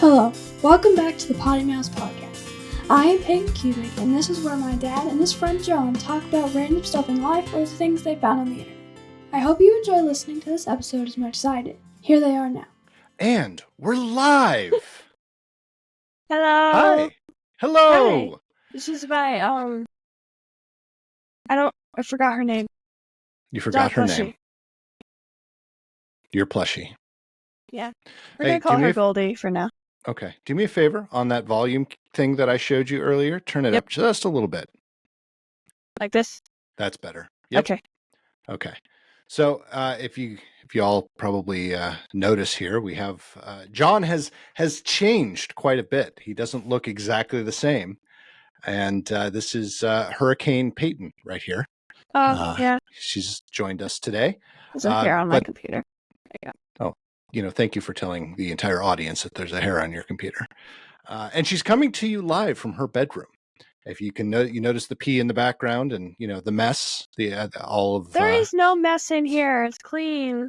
Hello, welcome back to the PoddiMouths Podcast. I am Peyton Cubic, and this is where my dad and his friend John talk about random stuff in life or the things they found on the internet. I hope you enjoy listening to this episode as much as I did. Here they are now. And we're live! Hello! Hi! Hello! Hi. This is my, I forgot her name. You forgot her Plushie. name. Your plushie. Yeah. We're Hey, gonna call do me her a- Goldie for now. Okay. Do me a favor on that volume thing that I showed you earlier. Turn it Yep. up just a little bit. Like this? That's better. Yep. Okay. So if you all probably notice here, we have John has changed quite a bit. He doesn't look exactly the same. And this is Hurricane Peyton right here. Oh, yeah. She's joined us today. There's a hair on my but- computer. Thank you for telling the entire audience that there's a hair on your computer. And she's coming to you live from her bedroom. If you can you notice the pee in the background and, the mess, all of... There is no mess in here. It's clean.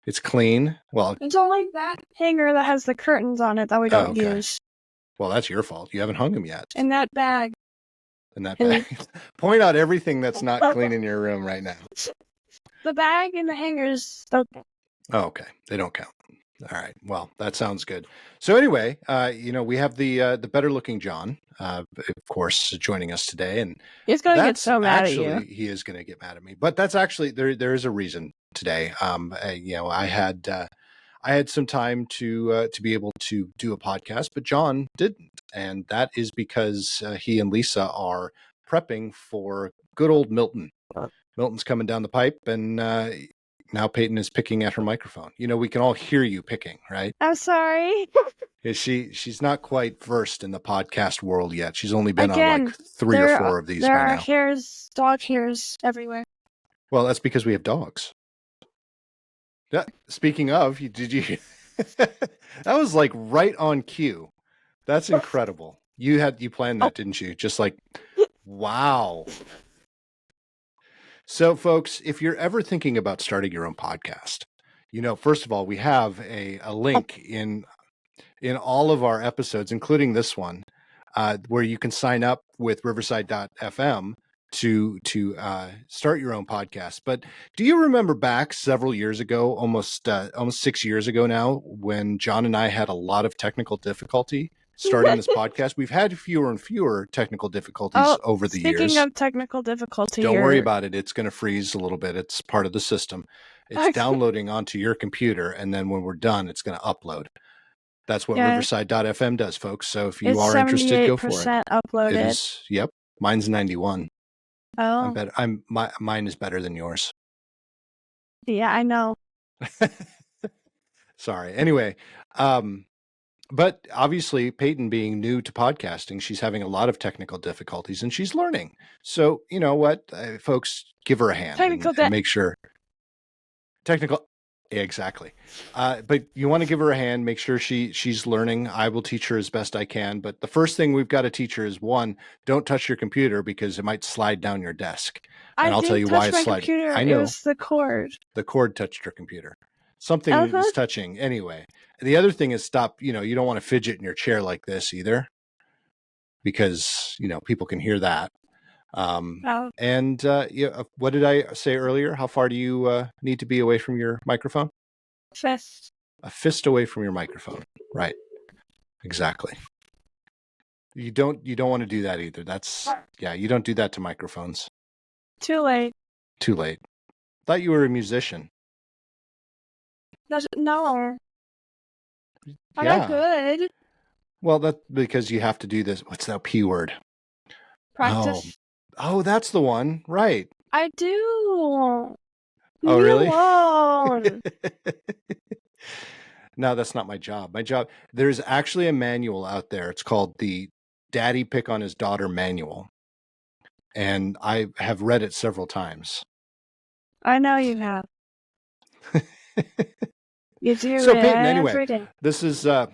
It's clean. Well, It's only that hanger that has the curtains on it that we don't okay. use. well, that's your fault. You haven't hung them yet. And that bag. In that and- bag. Point out everything that's not clean in your room right now. The bag and the hangers. Don't... Oh, okay. They don't count. All right. Well, that sounds good. So anyway, we have the better looking John, of course, joining us today, and He's gonna get that's so mad at actually, you. He is going to get mad at me, but that's actually there is a reason today. I had some time to be able to do a podcast, but John didn't, and that is because he and Lisa are prepping for good old Milton. Milton's coming down the pipe, and now Peyton is picking at her microphone. We can all hear you picking, right? I'm sorry. She's not quite versed in the podcast world yet. She's only been on Again, like 3 or 4 of these There by are now. hairs, dog hairs everywhere. Well, that's because we have dogs. Speaking of, did you? That was like right on cue. That's incredible. You planned that, didn't you? Just like, wow. So, folks, if you're ever thinking about starting your own podcast, first of all, we have a link in all of our episodes, including this one, where you can sign up with Riverside.fm to start your own podcast. But do you remember back several years ago, almost 6 years ago now, when John and I had a lot of technical difficulty starting this podcast? We've had fewer and fewer technical difficulties over the years. Speaking of technical difficulty, Don't worry about it. It's going to freeze a little bit. It's part of the system. It's downloading onto your computer, and then when we're done, it's going to upload. That's what Riverside.fm does, folks. So if you are interested, go for it. It's 78% uploaded. Yep. Mine's 91. Oh. Mine is better than yours. Yeah, I know. Sorry. Anyway, but obviously Peyton being new to podcasting, she's having a lot of technical difficulties and she's learning. So, you know what, folks, give her a hand and make sure. Technical. Exactly. But you want to give her a hand, make sure she's learning. I will teach her as best I can. But the first thing we've got to teach her is, one, don't touch your computer because it might slide down your desk. And I'll tell you why it's sliding. Computer. I know. It was the cord. The cord touched her computer. Something is touching. Anyway, the other thing is stop. You don't want to fidget in your chair like this either, because people can hear that. And what did I say earlier? How far do you need to be away from your microphone? Fist. A fist away from your microphone. Right. Exactly. You don't want to do that either. You don't do that to microphones. Too late. Too late. Thought you were a musician. No. I'm not good. Well, that's because you have to do this. What's that P word? Practice. Oh, that's the one. Right. I do. Oh, really? Alone. No, that's not my job. There's actually a manual out there. It's called the Daddy Pick on His Daughter Manual. And I have read it several times. I know you have. You do. So, Peyton, anyway, every day. this is a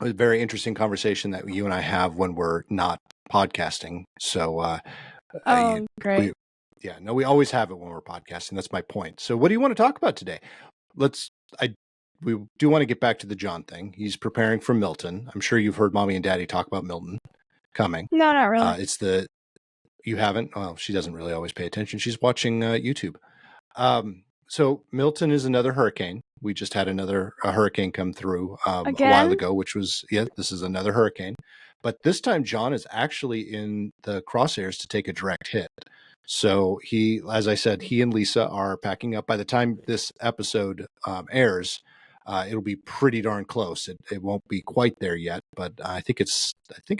very interesting conversation that you and I have when we're not podcasting. So, great. We always have it when we're podcasting. That's my point. So what do you want to talk about today? I we do want to get back to the Jon thing. He's preparing for Milton. I'm sure you've heard Mommy and Daddy talk about Milton coming. No, not really. You haven't? Well, she doesn't really always pay attention. She's watching YouTube. So Milton is another hurricane. We just had a hurricane come through a while ago, which was, this is another hurricane. But this time Jon is actually in the crosshairs to take a direct hit. So he, as I said, he and Lisa are packing up. By the time this episode airs, it'll be pretty darn close. It won't be quite there yet, but I think it's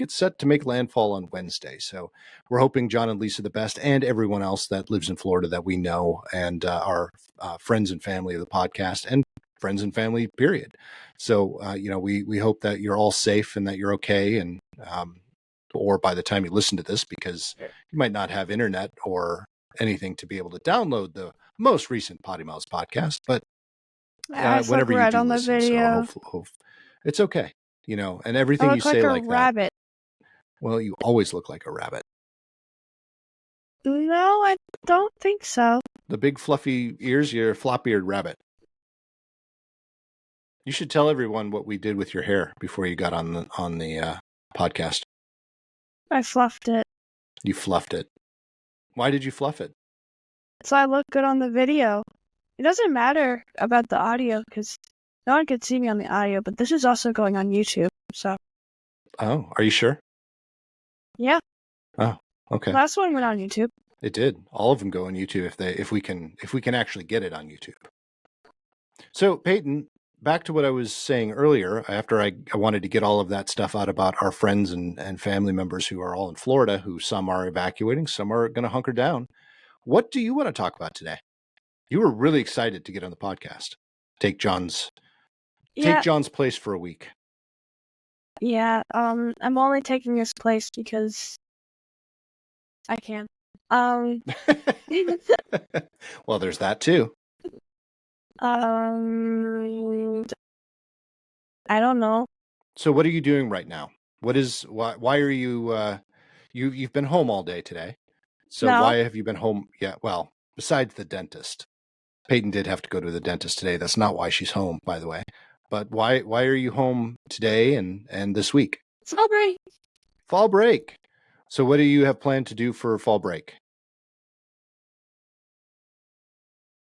set to make landfall on Wednesday. So we're hoping Jon and Lisa the best, and everyone else that lives in Florida that we know, and our friends and family of the podcast, and friends and family, period. So we hope that you're all safe and that you're okay, and or by the time you listen to this, because you might not have internet or anything to be able to download the most recent PoddiMouths podcast, but whenever you do on listen, the video. So it's okay, and everything you say like a rabbit. That. Well, you always look like a rabbit. No, I don't think so. The big fluffy ears, you're a flop-eared rabbit. You should tell everyone what we did with your hair before you got on the podcast. I fluffed it. You fluffed it. Why did you fluff it? So I look good on the video. It doesn't matter about the audio because no one could see me on the audio, but this is also going on YouTube, so. Oh, are you sure? Yeah. Oh, okay. Last one went on YouTube. It did. All of them go on YouTube if we can actually get it on YouTube. So Peyton, back to what I was saying earlier, after I wanted to get all of that stuff out about our friends and family members who are all in Florida, who some are evacuating, some are going to hunker down. What do you want to talk about today? You were really excited to get on the podcast. Take Jon's place for a week. Yeah, I'm only taking his place because I can. Well, there's that too. I don't know. So what are you doing right now? Why are you you've been home all day today? So No. Why have you been home? Yeah, well, besides the dentist. Peyton did have to go to the dentist today. That's not why she's home, by the way. But why are you home today and this week? Fall break. Fall break. So what do you have planned to do for fall break?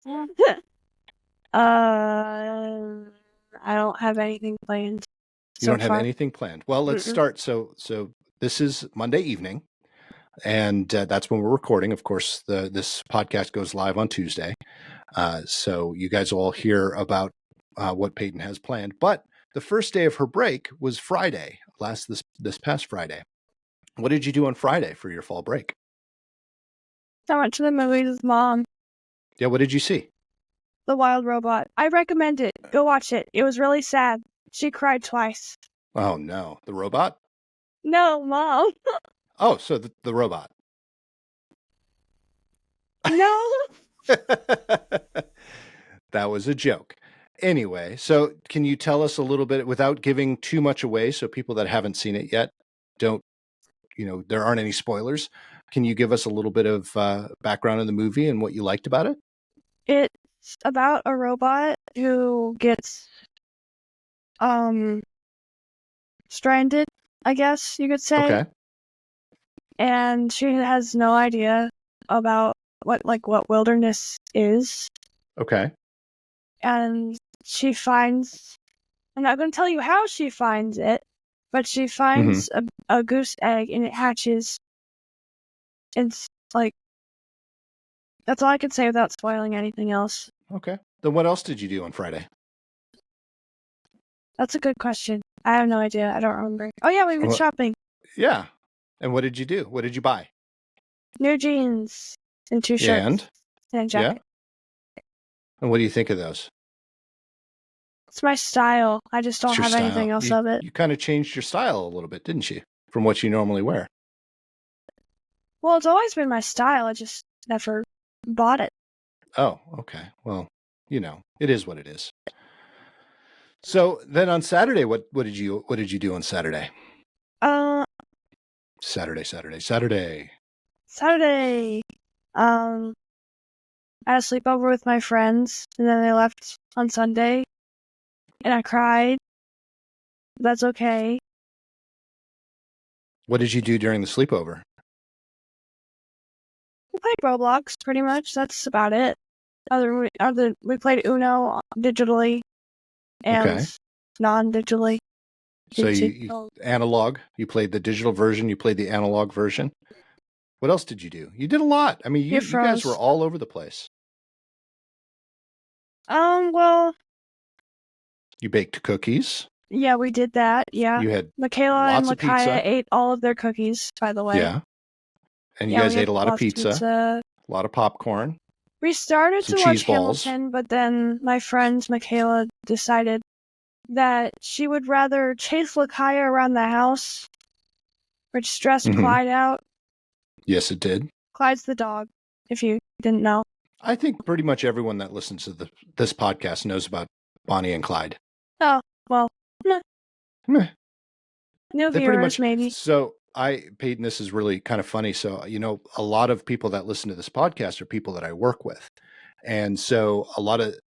I don't have anything planned. You don't have anything planned. Well, let's start. So this is Monday evening, and that's when we're recording. Of course, this podcast goes live on Tuesday. So you guys will all hear about what Peyton has planned. But the first day of her break was Friday, this past Friday. What did you do on Friday for your fall break? I went to the movies with Mom. Yeah, what did you see? The Wild Robot. I recommend it. Go watch it. It was really sad. She cried twice. Oh, no. The robot? No, Mom. Oh, so the robot. No. That was a joke. Anyway, so can you tell us a little bit, without giving too much away, so people that haven't seen it yet there aren't any spoilers. Can you give us a little bit of background in the movie and what you liked about it? It's about a robot who gets stranded, I guess you could say. Okay. And she has no idea about what wilderness is. Okay. And she finds, I'm not going to tell you how she finds it, but she finds a goose egg and it hatches. It's like, that's all I can say without spoiling anything else. Okay. Then what else did you do on Friday? That's a good question. I have no idea. I don't remember. Oh yeah, we went shopping. Yeah. And what did you do? What did you buy? New jeans and 2 shirts and a jacket. Yeah. And what do you think of those? It's my style. I just don't have anything else of it. You kind of changed your style a little bit, didn't you? From what you normally wear. Well, it's always been my style. I just never bought it. Oh, okay. Well, it is what it is. So then on Saturday, what did you do on Saturday? Saturday. I had a sleepover with my friends, and then they left on Sunday. and I cried. That's okay. What did you do during the sleepover? We played Roblox, pretty much. That's about it. We played Uno digitally and non-digitally. So you analog. You played the digital version. You played the analog version. What else did you do? You did a lot. I mean, you guys were all over the place. Well, you baked cookies. Yeah, we did that. Yeah. You had Michaela lots and of pizza. Micaiah ate all of their cookies, by the way. Yeah. And you guys ate a lot of pizza, a lot of popcorn. We started some to watch cheese balls. Hamilton, but then my friend Michaela decided that she would rather chase Micaiah around the house, which stressed Clyde out. Yes, it did. Clyde's the dog, if you didn't know. I think pretty much everyone that listens to this podcast knows about Bonnie and Clyde. Oh, well, Meh. New viewers, maybe. So Peyton, this is really kind of funny. So, a lot of people that listen to this podcast are people that I work with. And so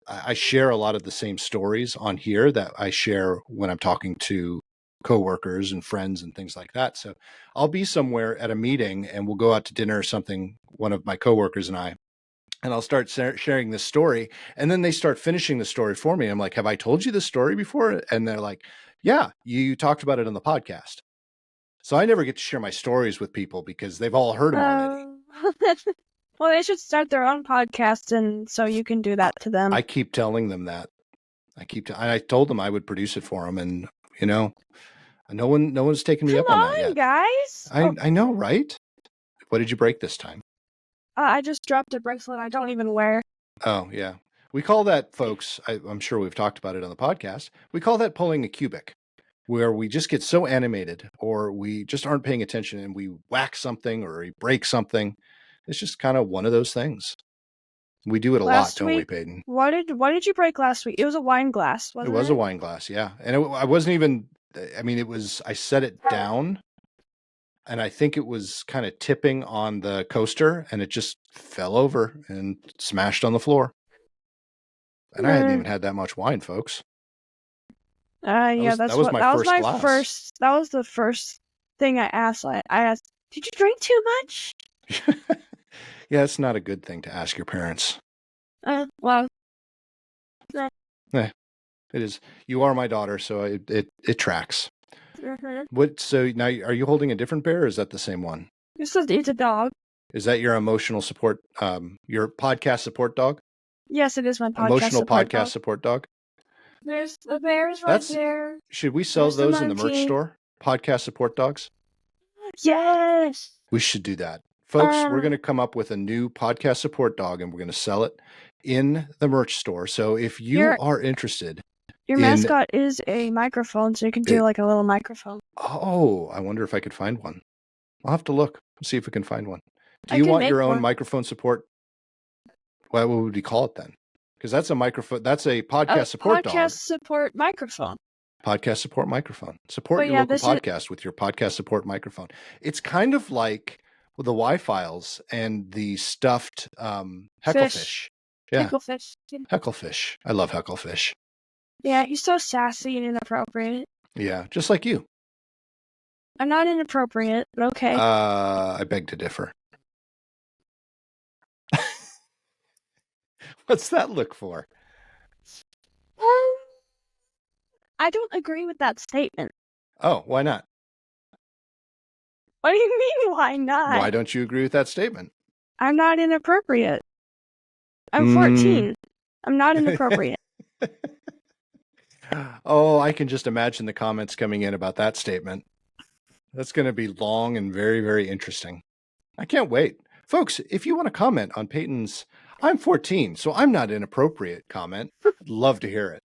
I share a lot of the same stories on here that I share when I'm talking to coworkers and friends and things like that. So I'll be somewhere at a meeting and we'll go out to dinner or something, one of my coworkers and I'll start sharing this story. And then they start finishing the story for me. I'm like, have I told you this story before? And they're like, yeah, you talked about it on the podcast. So I never get to share my stories with people because they've all heard them already. Well, they should start their own podcast, and so you can do that to them. I keep telling them that. I told them I would produce it for them, and no one's taken me up on that yet. Guys! I know, right? What did you break this time? I just dropped a bracelet I don't even wear. Oh, yeah. We call that, folks, I'm sure we've talked about it on the podcast, we call that pulling a cubic, where we just get so animated or we just aren't paying attention and we whack something or we break something. It's just kind of one of those things. We do it a lot, don't we, Peyton? What did you break last week? It was a wine glass, wasn't it? It was a wine glass, yeah. And I wasn't even, I set it down and I think it was kind of tipping on the coaster and it just fell over and smashed on the floor. And I hadn't even had that much wine, folks. Yeah, that was my first glass. That was the first thing I asked. I asked, did you drink too much? Yeah, it's not a good thing to ask your parents. Well. It is. You are my daughter, so it tracks. Mm-hmm. So now, are you holding a different bear, or is that the same one? It's a dog. Is that your emotional support, your podcast support dog? Yes, it is my podcast emotional support podcast dog. Support dog. There's the bears there. Should we sell those in the merch store? Podcast support dogs? Yes. We should do that. Folks, we're going to come up with a new podcast support dog and we're going to sell it in the merch store. So if you are interested. Your mascot is a microphone, so you can do like a little microphone. Oh, I wonder if I could find one. I'll have to look. See if we can find one. Do you want your own microphone support? What would we call it then? Because that's a microphone. That's a podcast support dog. Podcast support microphone. Podcast support microphone. Support your local podcast with your podcast support microphone. It's kind of like the Y-Files and the stuffed Hecklefish. Yeah. Hecklefish. Hecklefish. I love Hecklefish. Yeah, he's so sassy and inappropriate. Yeah, just like you. I'm not inappropriate, but okay. I beg to differ. What's that look for? I don't agree with that statement. Oh, why not? What do you mean, why not? Why don't you agree with that statement? I'm not inappropriate. I'm 14. I'm not inappropriate. Oh, I can just imagine the comments coming in about that statement. That's going to be long and very, very interesting. I can't wait. Folks, if you want to comment on Peyton's I'm 14, so I'm not inappropriate comment, I'd love to hear it.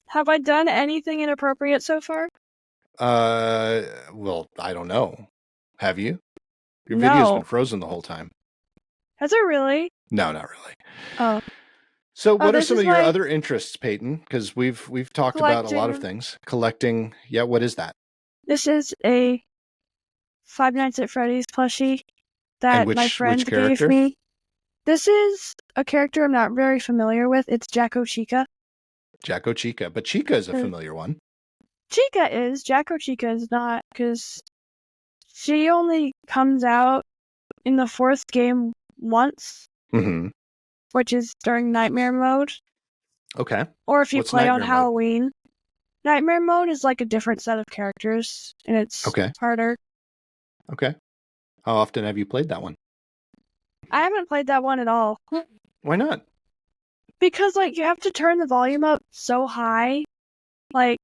Have I done anything inappropriate so far? Well, I don't know. Have you? Your video's been frozen the whole time. Has it really? No, not really. Oh. So what are some of your other interests, Peyton? Because we've talked about a lot of things. Collecting. Yeah, what is that? This is a Five Nights at Freddy's plushie that my friend gave me. This is a character I'm not very familiar with. It's Jacko Chica. Jacko Chica. But Chica is a familiar one. Chica is. Jacko Chica is not, because she only comes out in the 4th game once, which is during Nightmare Mode. Okay. Or if you What's play on Nightmare mode? Halloween. Nightmare Mode is like a different set of characters, and it's harder. Okay. How often have you played that one? I haven't played that one at all. Why not? Because, like, you have to turn the volume up so high. Like,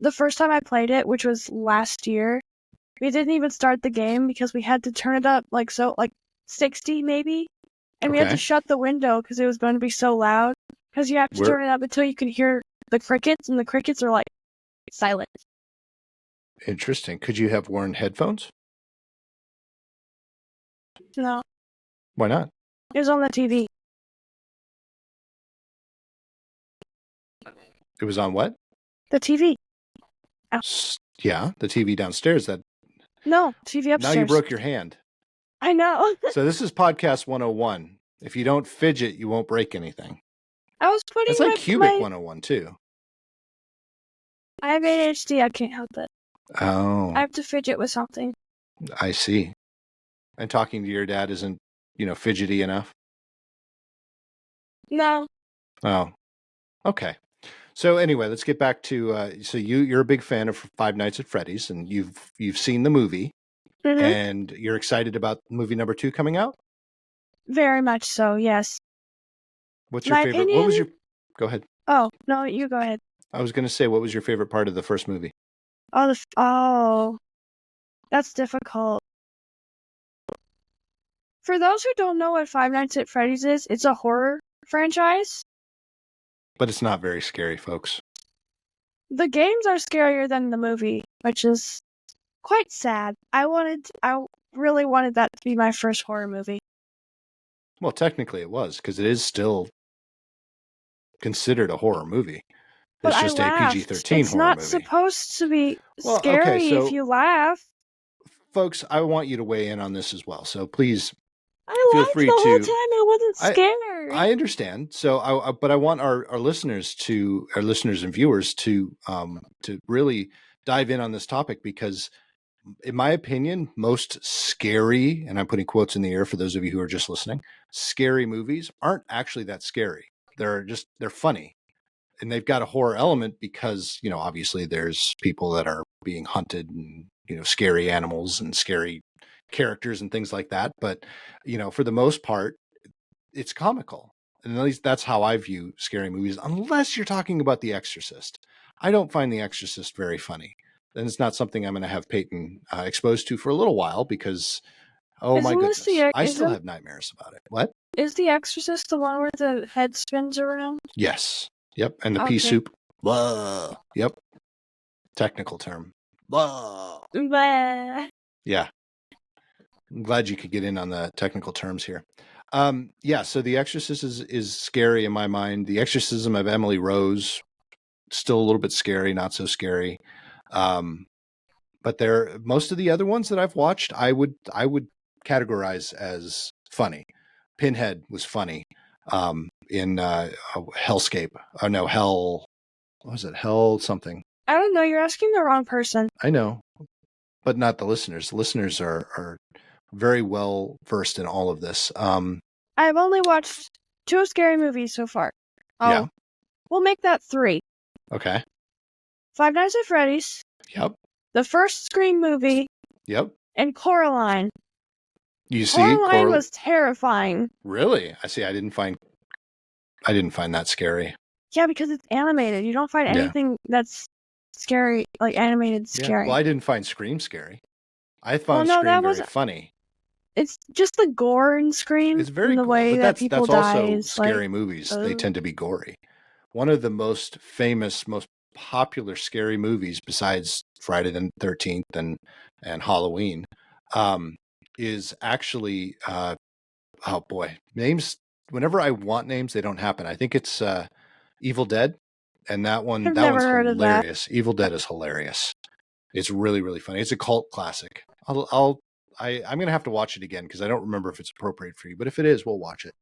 the first time I played it, which was last year, we didn't even start the game because we had to turn it up, like 60 maybe. And we had to shut the window because it was going to be so loud. Because you have to turn it up until you can hear the crickets, and the crickets are, like, silent. Interesting. Could you have worn headphones? No. Why not? It was on the TV. It was on what? The TV. Yeah, the TV downstairs. No, TV upstairs. Now you broke your hand. I know. So this is podcast 101. If you don't fidget, you won't break anything. I was putting It's like Cubic 101 too. I have ADHD. I can't help it. Oh. I have to fidget with something. I see. And talking to your dad isn't, fidgety enough? No. Oh. Okay. So anyway, let's get back to so you're a big fan of Five Nights at Freddy's, and you've seen the movie, and you're excited about movie number 2 coming out? Very much so, yes. What's your favorite? What was your? Go ahead. Oh no, you go ahead. I was going to say, what was your favorite part of the first movie? Oh, that's difficult. For those who don't know what Five Nights at Freddy's is, it's a horror franchise. But it's not very scary, folks. The games are scarier than the movie, which is quite sad. I really wanted that to be my first horror movie. Well, technically it was, because it is still considered a horror movie. It's just a PG-13 horror movie. It's not supposed to be scary if you laugh. Folks, I want you to weigh in on this as well. So please I feel laughed free the to. whole time. I wasn't scared. I understand. So, but I want our listeners and viewers to really dive in on this topic, because, in my opinion, most scary, and I'm putting quotes in the air for those of you who are just listening, scary movies aren't actually that scary. They're funny. And they've got a horror element because, obviously there's people that are being hunted and, scary animals and scary characters and things like that. But, for the most part, it's comical. And at least that's how I view scary movies, unless you're talking about The Exorcist. I don't find The Exorcist very funny. And it's not something I'm going to have Peyton exposed to for a little while because, my goodness, I still have nightmares about it. What? Is The Exorcist the one where the head spins around? Yes. Yep. And the pea soup. Blah. Yep. Technical term. Blah. Blah. Yeah. I'm glad you could get in on the technical terms here. So The Exorcist is scary in my mind. The Exorcism of Emily Rose, still a little bit scary, not so scary. But most of the other ones that I've watched, I would categorize as funny. Pinhead was funny. In Hellscape. Oh no, Hell. What was it? Hell something. I don't know. You're asking the wrong person. I know, but not the listeners. The listeners are very well versed in all of this. I've only watched 2 scary movies so far. Yeah. We'll make that 3. Okay. Five Nights at Freddy's. Yep. The first Scream movie. Yep. And Coraline. You see, Coraline was terrifying. Really? I see. I didn't find that scary. Yeah, because it's animated. You don't find anything that's scary, like animated scary. Well, I didn't find Scream scary. I found Scream very funny. It's just the gore in Scream. It's very the cool, way but that people die. Also scary movies. They tend to be gory. One of the most famous, most popular scary movies, besides Friday the 13th and Halloween, is actually names. Whenever I want names, they don't happen. I think it's Evil Dead, and that one's hilarious. Evil Dead is hilarious. It's really, really funny. It's a cult classic. I'm gonna have to watch it again because I don't remember if it's appropriate for you, but if it is, we'll watch it.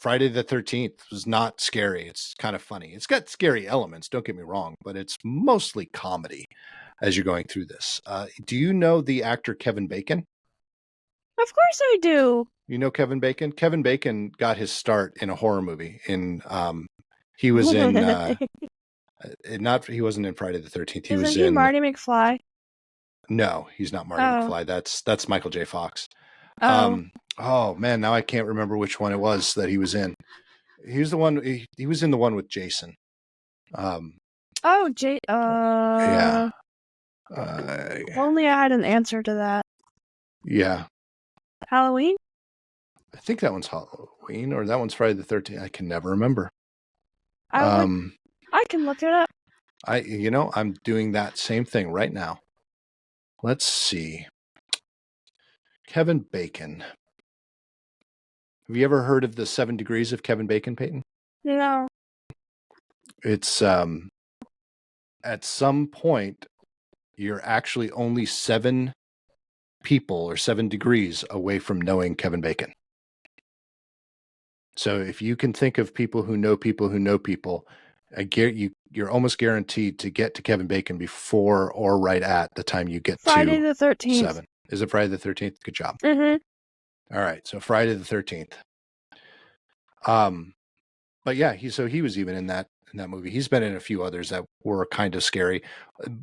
Friday the 13th was not scary. It's kind of funny. It's got scary elements, don't get me wrong, but it's mostly comedy as you're going through this. Do you know the actor Kevin Bacon? Of course I do. You know Kevin Bacon? Kevin Bacon got his start in a horror movie. He was in he wasn't in Friday the 13th. He Isn't was he in Marty McFly? No, he's not Marty Oh. McFly. That's Michael J. Fox. Oh. Oh man, now I can't remember which one it was that he was in. He was the one. He was in the one with Jason. Oh, Yeah. If only I had an answer to that. Yeah. Halloween? I think that one's Halloween or that one's Friday the 13th. I can never remember. I can look it up. I'm doing that same thing right now. Let's see. Kevin Bacon. Have you ever heard of the 7 Degrees of Kevin Bacon, Peyton? No. It's at some point you're actually only 7 people or 7 degrees away from knowing Kevin Bacon. So if you can think of people who know people who know people, you're almost guaranteed to get to Kevin Bacon before or right at the time you get Friday to the 13th. 7. Is it Friday the 13th? Good job. Mm-hmm. All right, so Friday the 13th. But yeah, he was even in that movie. He's been in a few others that were kind of scary,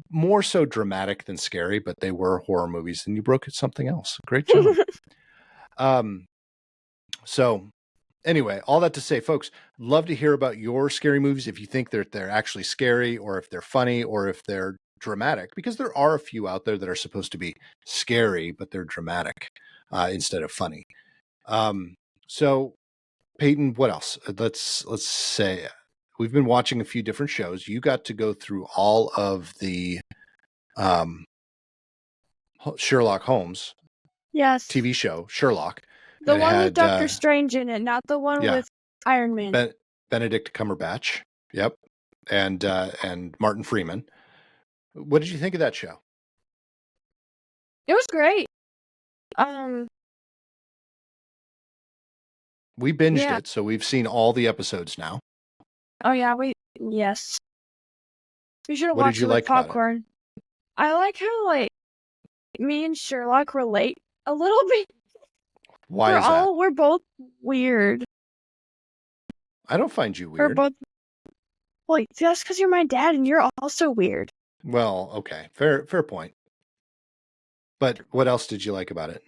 more so dramatic than scary, but they were horror movies. And you broke it something else. Great job. So anyway, all that to say, folks, love to hear about your scary movies. If you think they're actually scary, or if they're funny, or if they're dramatic, because there are a few out there that are supposed to be scary, but they're dramatic instead of funny. So Peyton, what else? Let's say we've been watching a few different shows. You got to go through all of the Sherlock Holmes TV show, Sherlock. The one with Doctor Strange in it, not the one with Iron Man. Benedict Cumberbatch. Yep. And Martin Freeman. What did you think of that show? It was great. We binged it, so we've seen all the episodes now. Oh yeah, yes. We should have watched it with popcorn. I like how me and Sherlock relate a little bit. Why is that? We're both weird. I don't find you weird. Well, that's because you're my dad and you're also weird. Well, okay. Fair point. But what else did you like about it?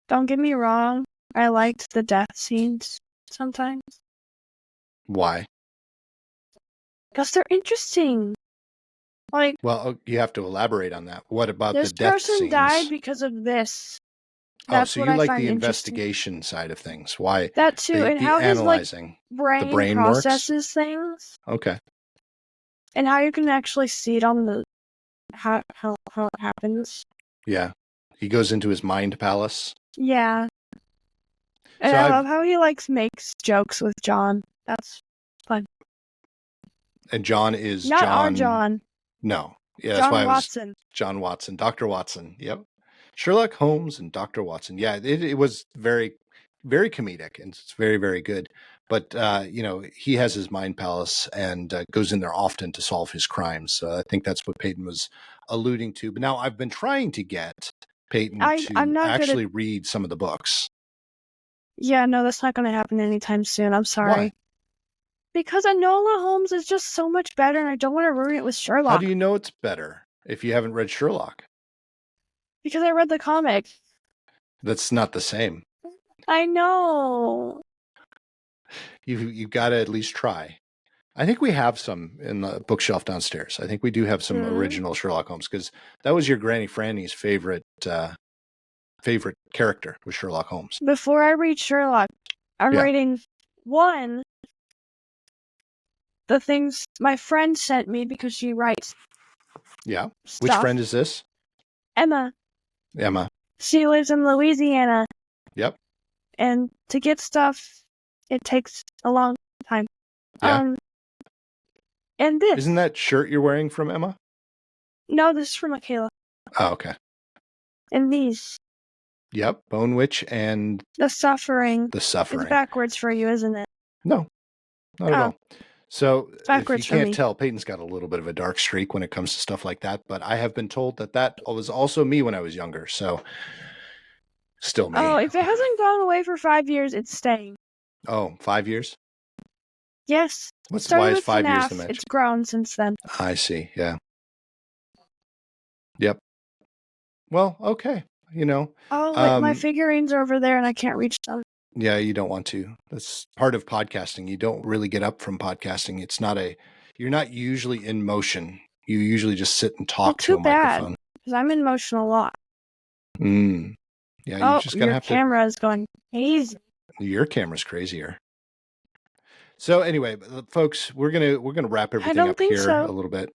Don't get me wrong. I liked the death scenes sometimes. Why? Because they're interesting. Well, you have to elaborate on that. What about the death scenes? This person died because of this. That's so you like the investigation side of things. Why? That too, and how his brain processes works? Things. Okay. And how you can actually see it on the how it happens. Yeah. He goes into his mind palace. Yeah. And I love how he makes jokes with Jon. That's fun. And Jon is not our Jon. No. Yeah, that's why Watson. John Watson. Dr. Watson. Yep. Sherlock Holmes and Dr. Watson. Yeah, it was very, very comedic and it's very, very good. But, he has his mind palace and goes in there often to solve his crimes. So I think that's what Peyton was alluding to. But now I've been trying to get Peyton to actually read some of the books. Yeah, no, that's not going to happen anytime soon. I'm sorry. Why? Because Enola Holmes is just so much better and I don't want to ruin it with Sherlock. How do you know it's better if you haven't read Sherlock? Because I read the comic. That's not the same. I know. You got to at least try. I think we have some in the bookshelf downstairs. I think we do have some original Sherlock Holmes because that was your Granny Franny's favorite character was Sherlock Holmes. Before I read Sherlock, I'm reading the things my friend sent me because she writes. Yeah. Stuff. Which friend is this? Emma. She lives in Louisiana. Yep. And to get stuff, it takes a long time. Yeah. And this. Isn't that shirt you're wearing from Emma? No, this is from Michaela. Oh, okay. And these. Yep, Bone Witch and The Suffering. The Suffering. It's backwards for you, isn't it? No, not at all. So if you backwards for can't me. tell, Peyton's got a little bit of a dark streak when it comes to stuff like that. But I have been told that was also me when I was younger. So still me. Oh, if it hasn't gone away for 5 years, it's staying. Oh, 5 years? Yes. Why is 5 years FNAF, the match? it's grown since then. I see. Yeah. Yep. Well, okay. Oh, my figurines are over there and I can't reach them. Yeah, you don't want to. That's part of podcasting. You don't really get up from podcasting. You're not usually in motion. You usually just sit and talk to a microphone. Because I'm in motion a lot. Yeah, you're just gonna have to. Your camera is going crazy. Your camera's crazier. So anyway, folks, we're gonna wrap everything up here a little bit.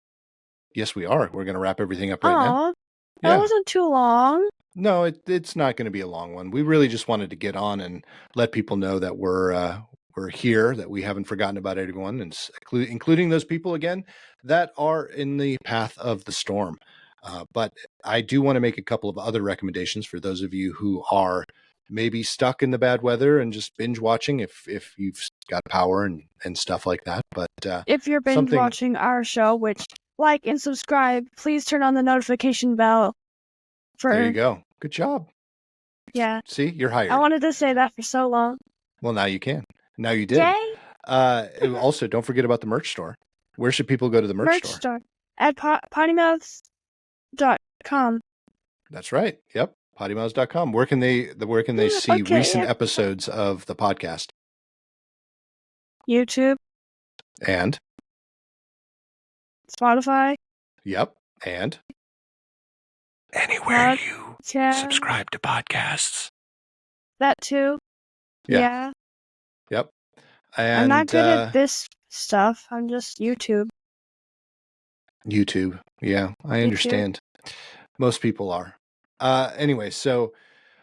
Yes, we are. We're gonna wrap everything up right now. That wasn't too long. No, it's not going to be a long one. We really just wanted to get on and let people know that we're here, that we haven't forgotten about everyone, and including those people again that are in the path of the storm. But I do want to make a couple of other recommendations for those of you who are maybe stuck in the bad weather and just binge watching if you've got power and stuff like that. But if you're binge watching our show, which like and subscribe, please turn on the notification bell. There you go. Good job. Yeah. See, you're hired. I wanted to say that for so long. Well, now you can. Now you did. Yay. Also, don't forget about the merch store. Where should people go to the merch store? At PoddiMouths.com. That's right. Yep. PoddiMouths.com. Where can they see recent episodes of the podcast? YouTube. And? Spotify. Yep. And? Anywhere you subscribe to podcasts. That too. Yeah. Yep. And I'm not good at this stuff. I'm just YouTube. YouTube. Yeah, I understand. Most people are. Anyway, so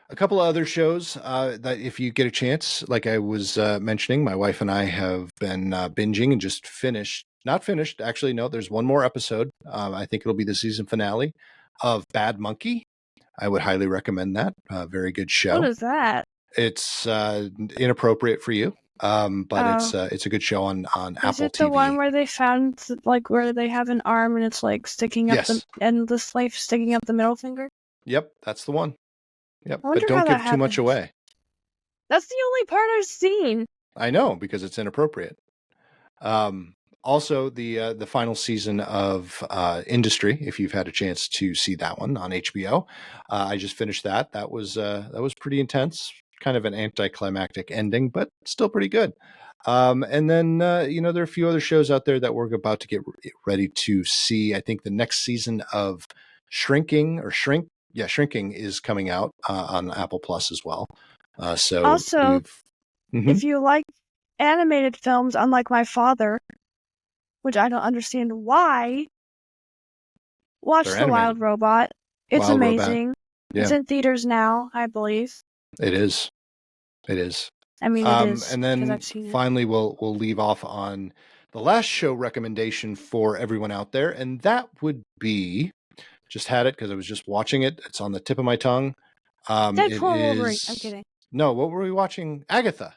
a couple of other shows that if you get a chance, like I was mentioning, my wife and I have been binging and just finished. Not finished. Actually, no, there's one more episode. I think it'll be the season finale of Bad Monkey. I would highly recommend that. Very good show. What is that? It's inappropriate for you, but it's a good show on Apple TV. Is it the one where they found where they have an arm and it's sticking up and the slave sticking up the middle finger? Yep, that's the one. Yep, but don't give too much away. That's the only part I've seen. I know, because it's inappropriate. Also, the final season of Industry, if you've had a chance to see that one on HBO, I just finished that. That was pretty intense, kind of an anticlimactic ending, but still pretty good. And then there are a few other shows out there that we're about to get ready to see. I think the next season of Shrinking is coming out on Apple Plus as well. So also, if you like animated films, unlike my father, which I don't understand why, watch The Wild Robot. It's amazing. Yeah. It's in theaters now, I believe. It is. I mean, it is. And then finally, we'll leave off on the last show recommendation for everyone out there, and that would be, just had it because I was just watching it. It's on the tip of my tongue. Deadpool Wolverine. I'm kidding. No, what were we watching? Agatha.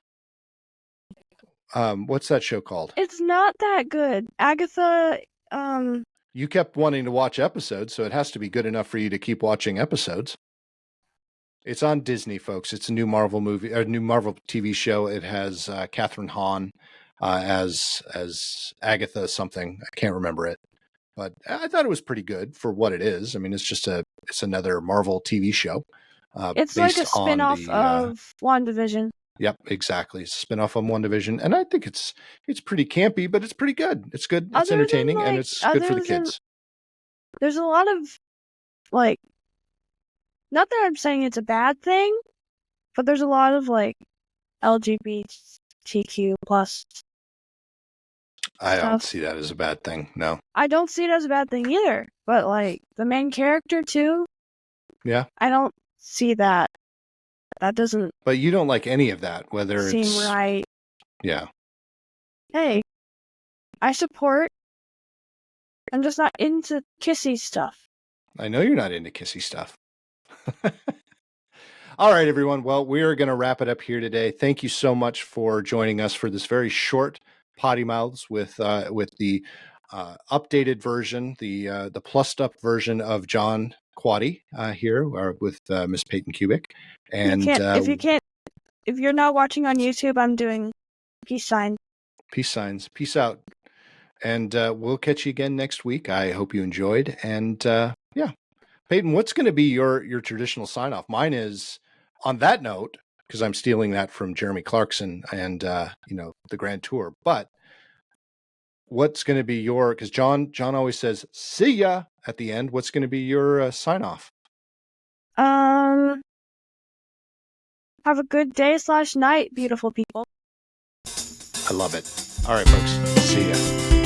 What's that show called? It's not that good. Agatha, You kept wanting to watch episodes, so it has to be good enough for you to keep watching episodes. It's on Disney, folks. It's a new Marvel movie, or new Marvel TV show. It has Catherine Hahn as Agatha something. I can't remember it, but I thought it was pretty good for what it is. I mean, it's another Marvel TV show. It's like a spin-off of WandaVision. Yep, exactly. It's a spinoff on WandaVision, and I think it's pretty campy, but it's pretty good. It's good. It's entertaining, and it's good for the kids. There's a lot of not that I'm saying it's a bad thing, but there's a lot of LGBTQ plus. I don't see that as a bad thing. No, I don't see it as a bad thing either. But the main character too. Yeah, I don't see that. That doesn't. But you don't like any of that, whether seem it's right. Yeah. Hey, I support. I'm just not into kissy stuff. I know you're not into kissy stuff. All right, everyone. Well, we are going to wrap it up here today. Thank you so much for joining us for this very short Potty Mouths with the updated version, the plussed up version of John Quaddy here with Miss Peyton Kubik. And if you're not watching on YouTube, I'm doing peace signs. Peace signs. Peace out. And we'll catch you again next week. I hope you enjoyed. And yeah, Peyton, what's going to be your traditional sign off? Mine is on that note, because I'm stealing that from Jeremy Clarkson and the Grand Tour. But what's going to be because John always says "see ya" at the end. What's going to be your sign off? Have a good day / night, beautiful people. I love it. All right, folks. See ya.